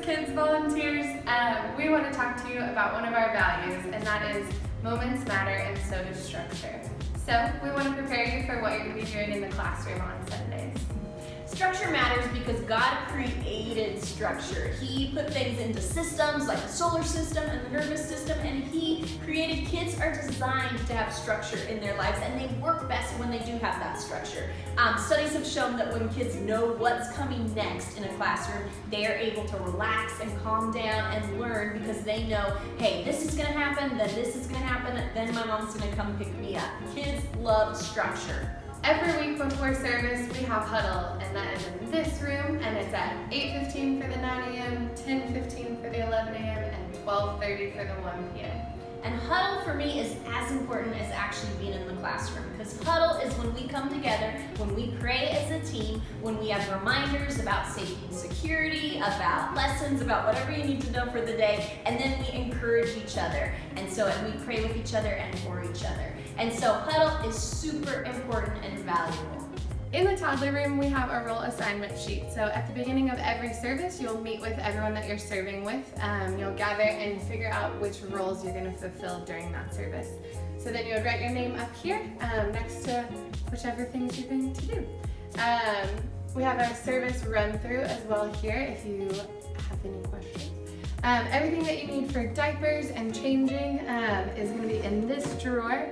Kids Volunteers, we want to talk to you about one of our values, and that is moments matter and so does structure. So we want to prepare you for what you're going to be doing in the classroom on Sundays. Structure matters because God created structure. He put things into systems like the solar system and the nervous system, and He created kids are designed to have structure in their lives, and they work best when they do have that structure. Studies have shown that when kids know what's coming next in a classroom, they are able to relax and calm down and learn because they know, hey, this is going to happen, then this is going to happen, then my mom's going to come pick me up. Kids love structure. Every week before service, we have huddle, and that is in this room, and it's at 8:15 for the 9 a.m., 10:15 for the 11 a.m., and 12:30 for the 1 p.m. And huddle for me is as important as actually being in the classroom, because huddle is when we come together, when we pray as a team, when we have reminders about safety and security, about lessons, about whatever you need to know for the day, and then we encourage each other. And so we pray with each other and for each other. And so huddle is super important and valuable. In the toddler room, we have a role assignment sheet. So at the beginning of every service, you'll meet with everyone that you're serving with. You'll gather and figure out which roles you're going to fulfill during that service. So then you would write your name up here next to whichever things you're going to do. We have our service run through as well here if you have any questions. Everything that you need for diapers and changing is going to be in this drawer.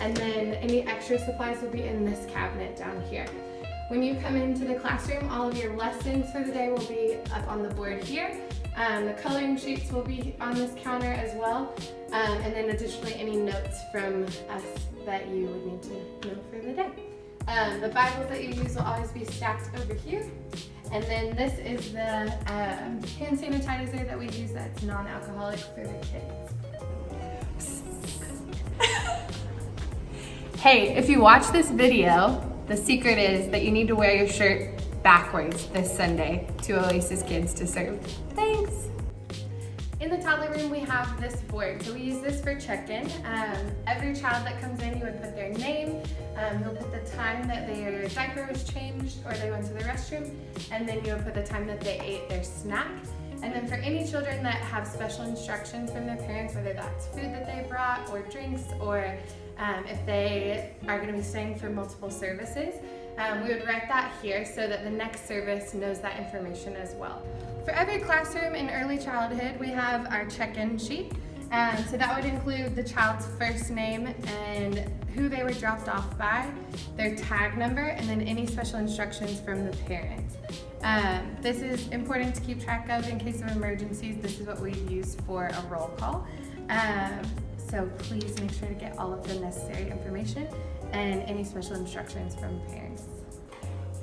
And then any extra supplies will be in this cabinet down here. When you come into the classroom, all of your lessons for the day will be up on the board here. The coloring sheets will be on this counter as well. And then additionally any notes from us that you would need to know for the day. The Bibles that you use will always be stacked over here. And then this is the hand sanitizer that we use that's non-alcoholic for the kids. Hey, if you watch this video, the secret is that you need to wear your shirt backwards this Sunday to Oasis Kids to serve. Thanks! In the toddler room, we have this board. So we use this for check-in. Every child that comes in, you would put their name, you'll put the time that their diaper was changed or they went to the restroom, and then you would put the time that they ate their snack. And then for any children that have special instructions from their parents, whether that's food that they brought or drinks, or if they are going to be staying for multiple services, we would write that here so that the next service knows that information as well. For every classroom in early childhood, we have our check-in sheet. So that would include the child's first name and who they were dropped off by, their tag number, and then any special instructions from the parents. This is important to keep track of in case of emergencies. This is what we use for a roll call. So please make sure to get all of the necessary information and any special instructions from parents.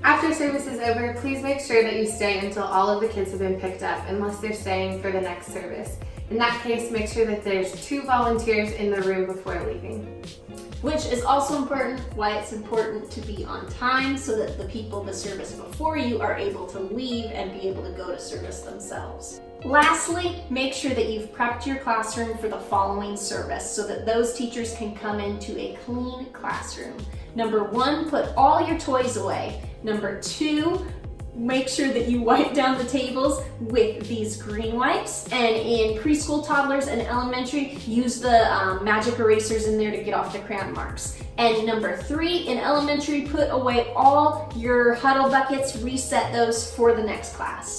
After service is over, please make sure that you stay until all of the kids have been picked up, unless they're staying for the next service. In that case, make sure that there's 2 volunteers in the room before leaving. Which is also important, why it's important to be on time so that the people in the service before you are able to leave and be able to go to service themselves. Lastly, make sure that you've prepped your classroom for the following service so that those teachers can come into a clean classroom. Number 1, put all your toys away. Number 2, make sure that you wipe down the tables with these green wipes. And in preschool, toddlers, and elementary, use the magic erasers in there to get off the crayon marks. And number 3, in elementary, put away all your huddle buckets, reset those for the next class.